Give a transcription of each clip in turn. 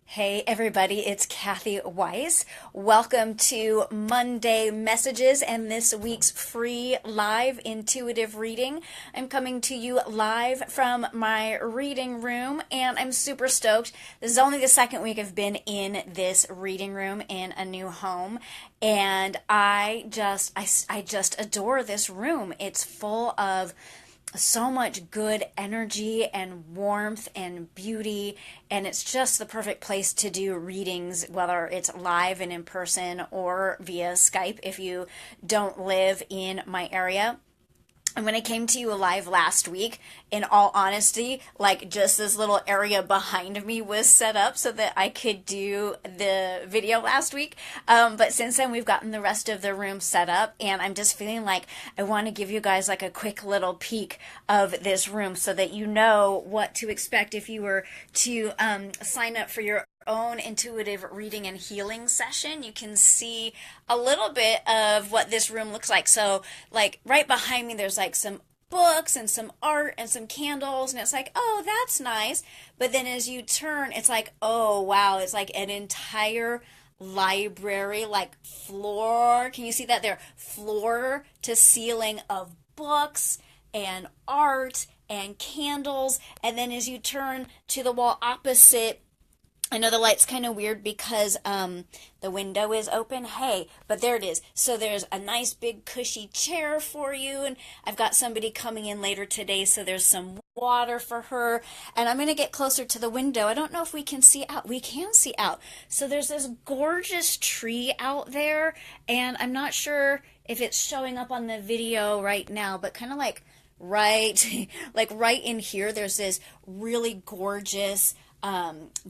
Hey everybody, it's Kathy Weiss. Welcome to Monday Messages and this week's free live intuitive reading. I'm coming to you live from my reading room and I'm super stoked. This is only the second week I've been in this reading room in a new home and I just adore this room. It's full of so much good energy and warmth and beauty, and it's just the perfect place to do readings, whether it's live and in person or via Skype if you don't live in my area. And when I came to you live last week, in all honesty, like just this little area behind me was set up so that I could do the video last week. But since then, we've gotten the rest of the room set up, and I'm just feeling like I want to give you guys like a quick little peek of this room so that you know what to expect if you were to sign up for your own intuitive reading and healing session. You can see a little bit of what this room looks like. So like right behind me there's like some books and some art and some candles, and it's like, oh, that's nice. But then as you turn, it's like, oh wow, it's like an entire library, like floor, can you see that there, floor to ceiling of books and art and candles. And then as you turn to the wall opposite, I know the light's kind of weird because the window is open. Hey, but there it is. So there's a nice big cushy chair for you, and I've got somebody coming in later today, so there's some water for her. And I'm going to get closer to the window. I don't know if we can see out. We can see out. So there's this gorgeous tree out there, and I'm not sure if it's showing up on the video right now, but kind of like right, like right in here, there's this really gorgeous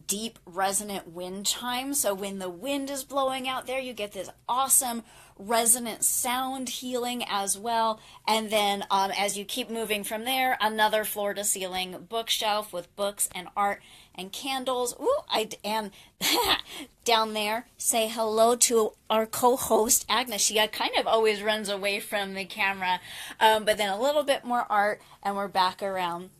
deep resonant wind chime. So when the wind is blowing out there, you get this awesome resonant sound healing as well. And then as you keep moving from there, another floor to ceiling bookshelf with books and art and candles. Ooh, and down there, say hello to our co-host Agnes. She kind of always runs away from the camera, but then a little bit more art, and we're back around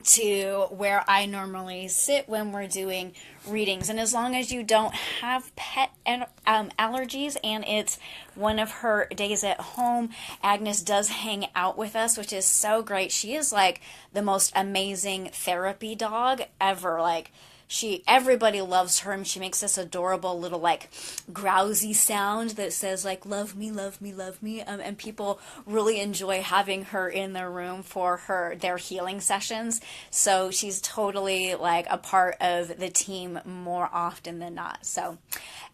to where I normally sit when we're doing readings. And as long as you don't have pet allergies and it's one of her days at home, Agnes does hang out with us, which is so great. She is like the most amazing therapy dog ever. Like everybody loves her, and she makes this adorable little like grousy sound that says like love me, love me, love me, and people really enjoy having her in their room for their healing sessions. So she's totally like a part of the team more often than not. So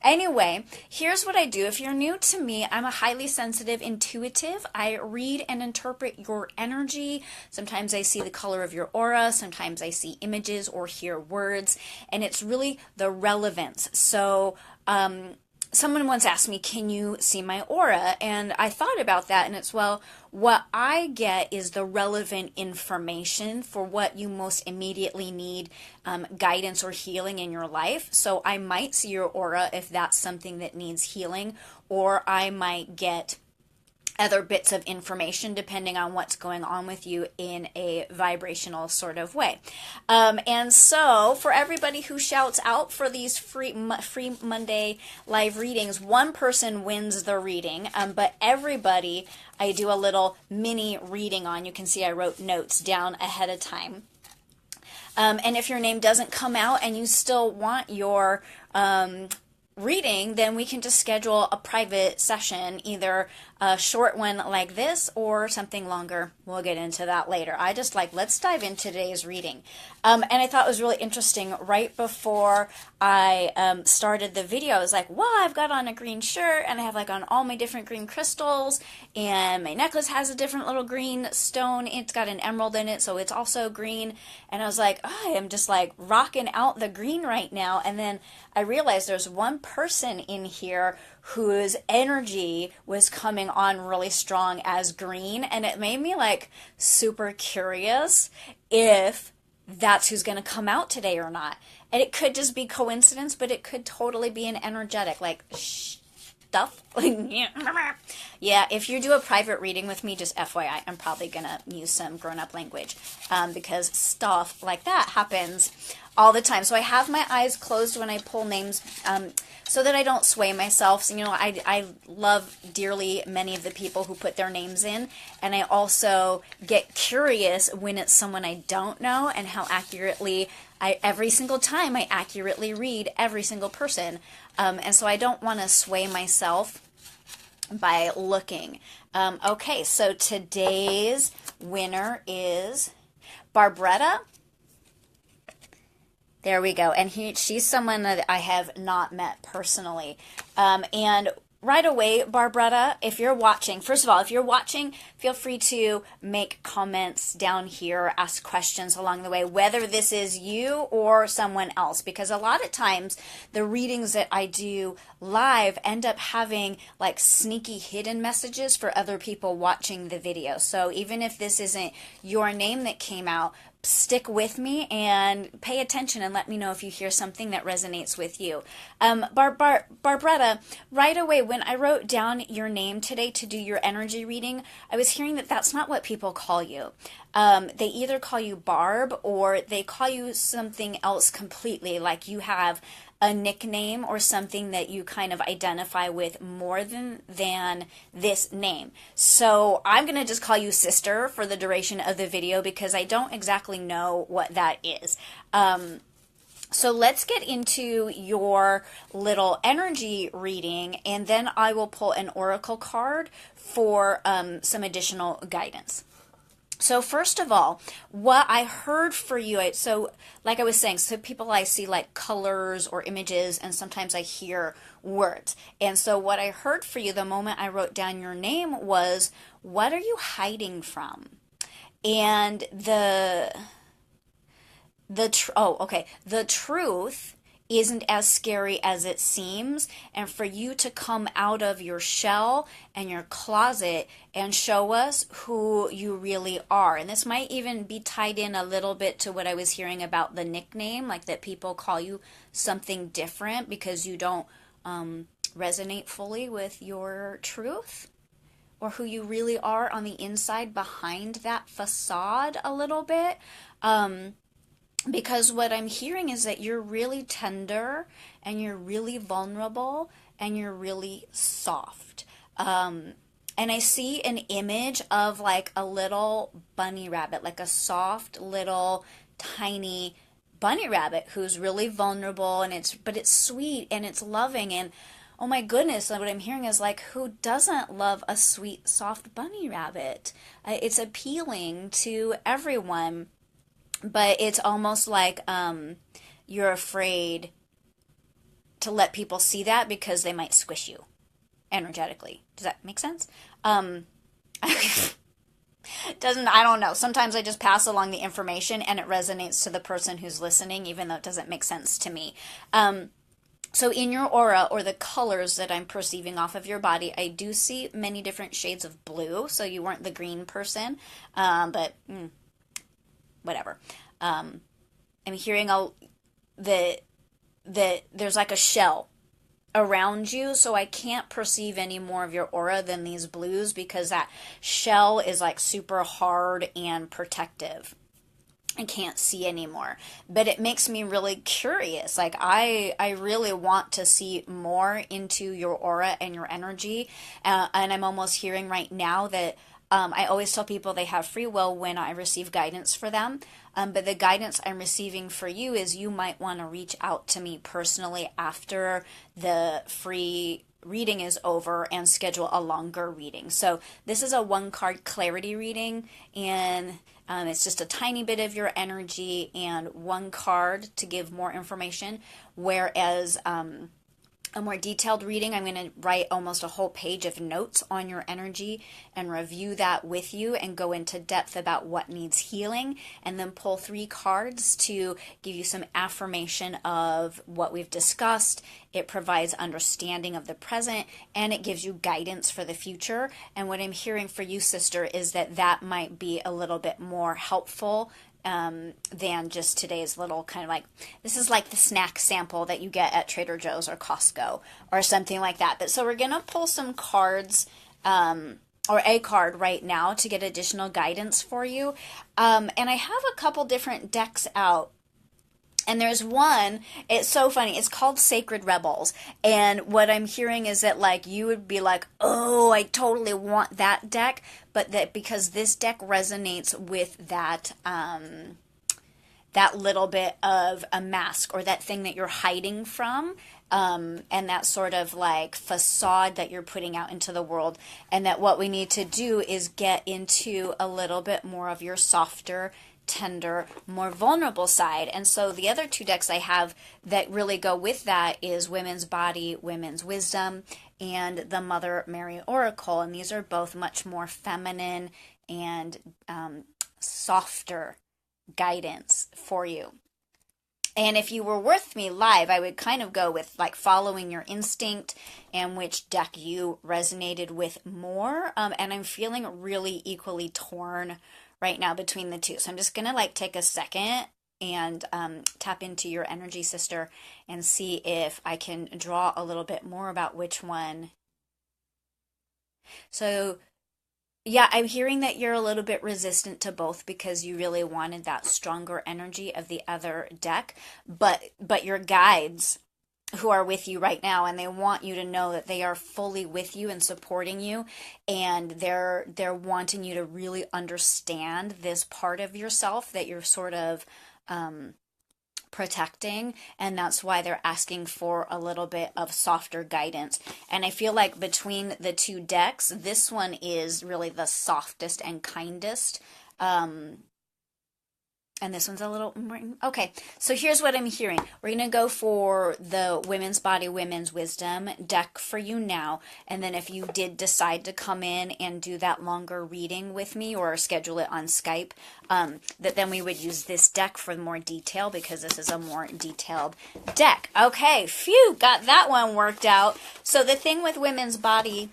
anyway, here's what I do. If you're new to me, I'm a highly sensitive intuitive. I read and interpret your energy. Sometimes I see the color of your aura. Sometimes I see images or hear words. And it's really the relevance. So someone once asked me, can you see my aura? And I thought about that, and it's, well, what I get is the relevant information for what you most immediately need guidance or healing in your life. So I might see your aura if that's something that needs healing, or I might get other bits of information depending on what's going on with you in a vibrational sort of way. And so for everybody who shouts out for these free Monday live readings, one person wins the reading, but everybody I do a little mini reading on. You can see I wrote notes down ahead of time. And if your name doesn't come out and you still want your reading, then we can just schedule a private session, either a short one like this or something longer. We'll get into that later. I just like, let's dive into today's reading. And I thought it was really interesting. Right before I started the video, I was like, wow, I've got on a green shirt and I have like on all my different green crystals, and my necklace has a different little green stone. It's got an emerald in it, so it's also green. And I was like, oh, I am just like rocking out the green right now. And then I realized there's one person in here whose energy was coming on really strong as green, and it made me like super curious if that's who's going to come out today or not. And it could just be coincidence, but it could totally be an energetic like stuff. Yeah, if you do a private reading with me, just FYI, I'm probably going to use some grown-up language because stuff like that happens all the time. So I have my eyes closed when I pull names, so that I don't sway myself. So, I love dearly many of the people who put their names in, and I also get curious when it's someone I don't know and how accurately every single time I accurately read every single person. And so I don't want to sway myself by looking. Okay, so today's winner is Barbretta. There we go. And she's someone that I have not met personally. And right away, Barbretta, if you're watching, first of all, if you're watching, feel free to make comments down here, ask questions along the way, whether this is you or someone else, because a lot of times the readings that I do live end up having like sneaky hidden messages for other people watching the video. So even if this isn't your name that came out, stick with me and pay attention and let me know if you hear something that resonates with you. Barbretta, right away when I wrote down your name today to do your energy reading, I was hearing that that's not what people call you. They either call you Barb or they call you something else completely, like you have a nickname or something that you kind of identify with more than this name. So I'm going to just call you Sister for the duration of the video because I don't exactly know what that is. So let's get into your little energy reading, and then I will pull an oracle card for some additional guidance. So first of all, what I heard for you, so like I was saying, so people I see like colors or images, and sometimes I hear words. And so what I heard for you the moment I wrote down your name was, what are you hiding from? And the truth isn't as scary as it seems, and for you to come out of your shell and your closet and show us who you really are. And this might even be tied in a little bit to what I was hearing about the nickname, like that people call you something different because you don't resonate fully with your truth or who you really are on the inside behind that facade a little bit. Because what I'm hearing is that you're really tender and you're really vulnerable and you're really soft. And I see an image of like a little bunny rabbit, like a soft little tiny bunny rabbit who's really vulnerable, but it's sweet and it's loving. And oh my goodness, what I'm hearing is like, who doesn't love a sweet, soft bunny rabbit? It's appealing to everyone. But it's almost like you're afraid to let people see that because they might squish you energetically. Does that make sense? I don't know. Sometimes I just pass along the information and it resonates to the person who's listening, even though it doesn't make sense to me. So in your aura, or the colors that I'm perceiving off of your body, I do see many different shades of blue. So you weren't the green person, but whatever. I'm hearing that there's like a shell around you, so I can't perceive any more of your aura than these blues because that shell is like super hard and protective. I can't see anymore, but it makes me really curious. Like I really want to see more into your aura and your energy, and I'm almost hearing right now that I always tell people they have free will when I receive guidance for them. But the guidance I'm receiving for you is you might want to reach out to me personally after the free reading is over and schedule a longer reading. So this is a 1-card clarity reading, and it's just a tiny bit of your energy and 1 card to give more information, whereas a more detailed reading, I'm going to write almost a whole page of notes on your energy and review that with you and go into depth about what needs healing, and then pull 3 cards to give you some affirmation of what we've discussed. It provides understanding of the present, and it gives you guidance for the future. And what I'm hearing for you, sister, is that might be a little bit more helpful than just today's little kind of like, this is like the snack sample that you get at Trader Joe's or Costco or something like that. But so we're going to pull some cards, or a card right now to get additional guidance for you. And I have a couple different decks out. And there's one, it's so funny. It's called Sacred Rebels. And what I'm hearing is that like you would be like, "Oh, I totally want that deck," but that because this deck resonates with that little bit of a mask or that thing that you're hiding from, and that sort of like facade that you're putting out into the world. And that what we need to do is get into a little bit more of your softer, tender, more vulnerable side. And so the other two decks I have that really go with that is Women's Body, Women's Wisdom, and the Mother Mary Oracle. And these are both much more feminine and softer guidance for you. And if you were with me live, I would kind of go with like following your instinct and which deck you resonated with more. And I'm feeling really equally torn right now between the two. So I'm just going to like take a second and tap into your energy, sister, and see if I can draw a little bit more about which one. So yeah, I'm hearing that you're a little bit resistant to both because you really wanted that stronger energy of the other deck, but your guides who are with you right now, and they want you to know that they are fully with you and supporting you, and they're wanting you to really understand this part of yourself that you're sort of protecting, and that's why they're asking for a little bit of softer guidance. And I feel like between the two decks, this one is really the softest and kindest. And this one's a little more. Okay, so here's what I'm hearing. We're going to go for the Women's Body, Women's Wisdom deck for you now. And then if you did decide to come in and do that longer reading with me or schedule it on Skype, that then we would use this deck for more detail because this is a more detailed deck. Okay, phew, got that one worked out. So the thing with Women's Body's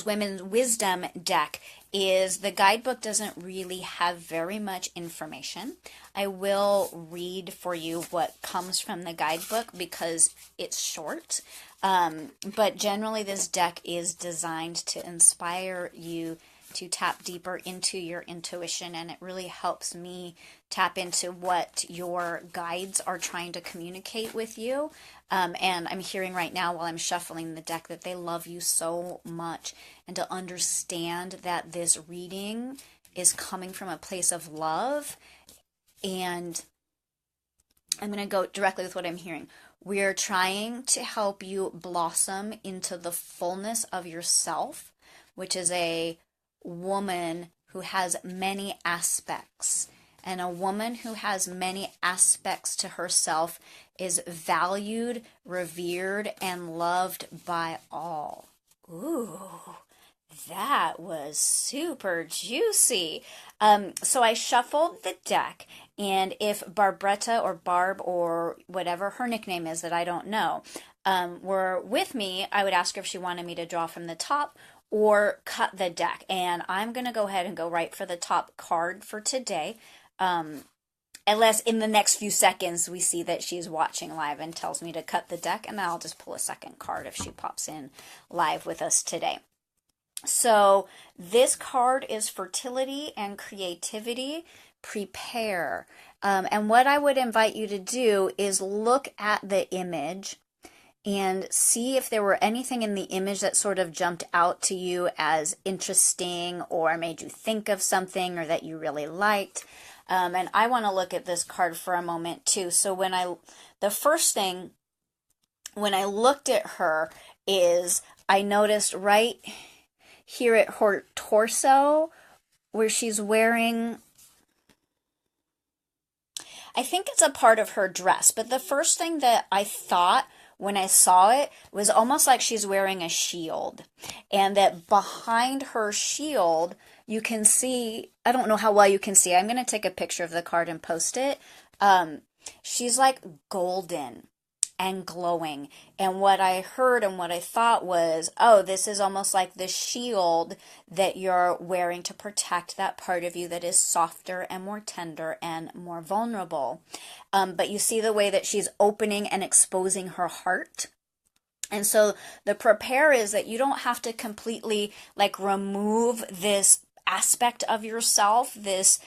Women's Wisdom deck is the guidebook doesn't really have very much information. I will read for you what comes from the guidebook because it's short. But generally this deck is designed to inspire you to tap deeper into your intuition, and it really helps me tap into what your guides are trying to communicate with you. And I'm hearing right now while I'm shuffling the deck that they love you so much, and to understand that this reading is coming from a place of love. And I'm going to go directly with what I'm hearing. We're trying to help you blossom into the fullness of yourself, which is a woman who has many aspects. And a woman who has many aspects to herself is valued, revered, and loved by all. Ooh, that was super juicy. So I shuffled the deck, and if Barbretta or Barb or whatever her nickname is that I don't know, were with me, I would ask her if she wanted me to draw from the top or cut the deck. And I'm going to go ahead and go right for the top card for today. Unless in the next few seconds we see that she's watching live and tells me to cut the deck, and then I'll just pull a second card if she pops in live with us today. So this card is fertility and creativity. Prepare. And what I would invite you to do is look at the image and see if there were anything in the image that sort of jumped out to you as interesting or made you think of something or that you really liked. And I want to look at this card for a moment too. So the first thing when I looked at her is I noticed right here at her torso where she's wearing, I think it's a part of her dress, but the first thing that I thought when I saw it was almost like she's wearing a shield, and that behind her shield you can see, I don't know how well you can see, I'm going to take a picture of the card and post it. She's like golden and glowing, and what I heard and what I thought was, oh, this is almost like the shield that you're wearing to protect that part of you that is softer and more tender and more vulnerable. But you see the way that she's opening and exposing her heart. And so the prepare is that you don't have to completely like remove this aspect of yourself, this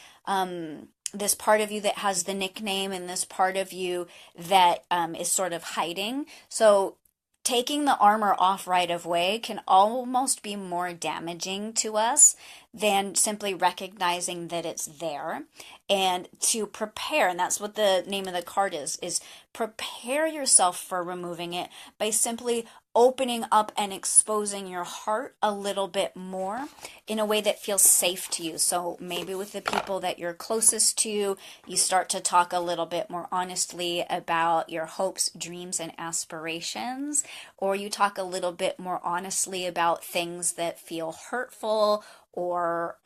this part of you that has the nickname and this part of you that is sort of hiding. So taking the armor off right away can almost be more damaging to us than simply recognizing that it's there. And to prepare, and that's what the name of the card is prepare yourself for removing it by simply opening up and exposing your heart a little bit more in a way that feels safe to you. So maybe with the people that you're closest to, you start to talk a little bit more honestly about your hopes, dreams, and aspirations, or you talk a little bit more honestly about things that feel hurtful or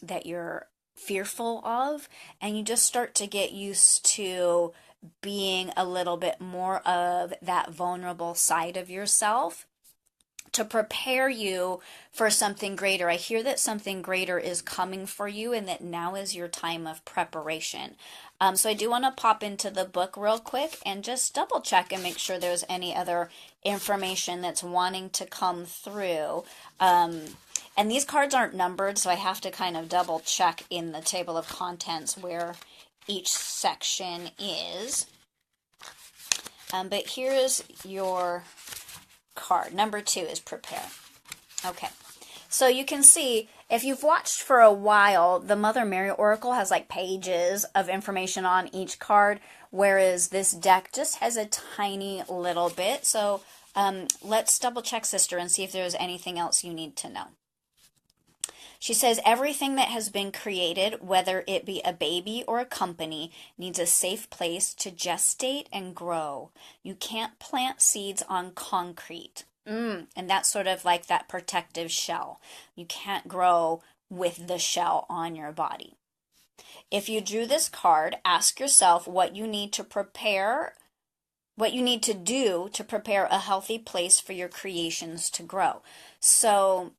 that you're fearful of, and you just start to get used to being a little bit more of that vulnerable side of yourself to prepare you for something greater. I hear that something greater is coming for you and that now is your time of preparation. So I do want to pop into the book real quick and just double check and make sure there's any other information that's wanting to come through. And these cards aren't numbered, so I have to kind of double check in the table of contents where each section is. But here's your card. Number 2 is prepare. Okay. So you can see, if you've watched for a while, the Mother Mary Oracle has like pages of information on each card, whereas this deck just has a tiny little bit. So let's double check, sister, and see if there's anything else you need to know. She says, everything that has been created, whether it be a baby or a company, needs a safe place to gestate and grow. You can't plant seeds on concrete. And that's sort of like that protective shell. You can't grow with the shell on your body. If you drew this card, ask yourself what you need to prepare, what you need to do to prepare a healthy place for your creations to grow. So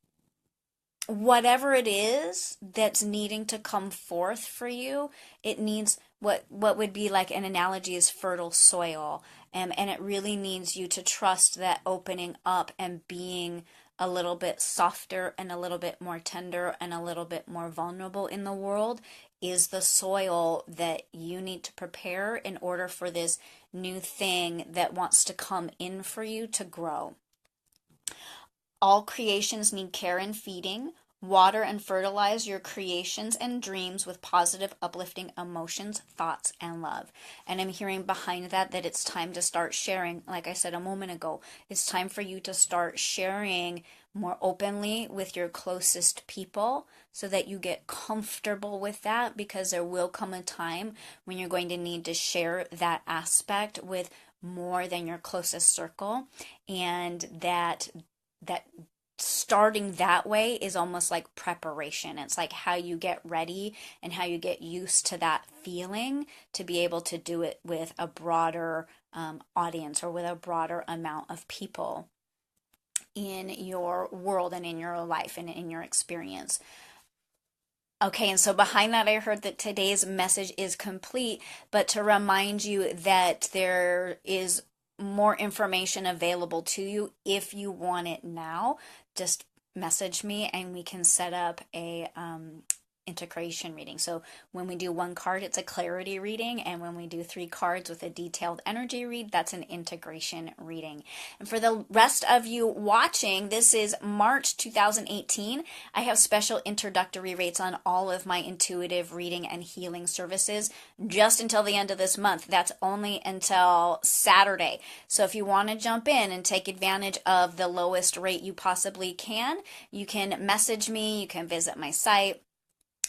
whatever it is that's needing to come forth for you, it needs what would be like an analogy is fertile soil. And it really needs you to trust that opening up and being a little bit softer and a little bit more tender and a little bit more vulnerable in the world is the soil that you need to prepare in order for this new thing that wants to come in for you to grow. All creations need care and feeding. Water and fertilize your creations and dreams with positive, uplifting emotions, thoughts, and love. And I'm hearing behind that it's time to start sharing. Like I said a moment ago, it's time for you to start sharing more openly with your closest people so that you get comfortable with that, because there will come a time when you're going to need to share that aspect with more than your closest circle, and that starting that way is almost like preparation. It's like how you get ready and how you get used to that feeling to be able to do it with a broader audience or with a broader amount of people in your world and in your life and in your experience. Okay, and so behind that, I heard that today's message is complete, but to remind you that there is more information available to you if you want it now. Just message me and we can set up a integration reading. So when we do one card, it's a clarity reading, and when we do 3 cards with a detailed energy read, that's an integration reading. And for the rest of you watching, this is March 2018. I have special introductory rates on all of my intuitive reading and healing services just until the end of this month. That's only until Saturday. So if you want to jump in and take advantage of the lowest rate you possibly can, you can message me, you can visit my site.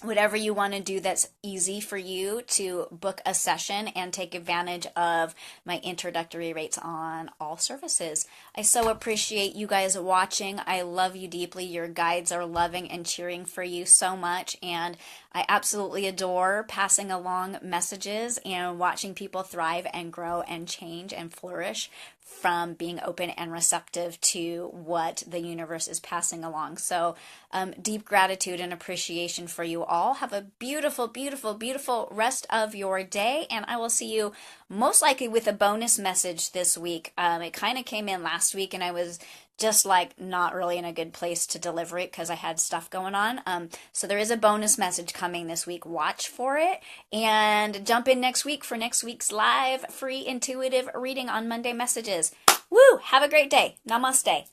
Whatever you want to do that's easy for you to book a session and take advantage of my introductory rates on all services. I so appreciate you guys watching. I love you deeply. Your guides are loving and cheering for you so much, and I absolutely adore passing along messages and watching people thrive and grow and change and flourish from being open and receptive to what the universe is passing along. So deep gratitude and appreciation for you all. Have a beautiful, beautiful, beautiful rest of your day, and I will see you most likely with a bonus message this week. It kind of came in last week, and I was just like not really in a good place to deliver it because I had stuff going on. So there is a bonus message coming this week. Watch for it and jump in next week for next week's live free intuitive reading on Monday Messages. Woo! Have a great day. Namaste.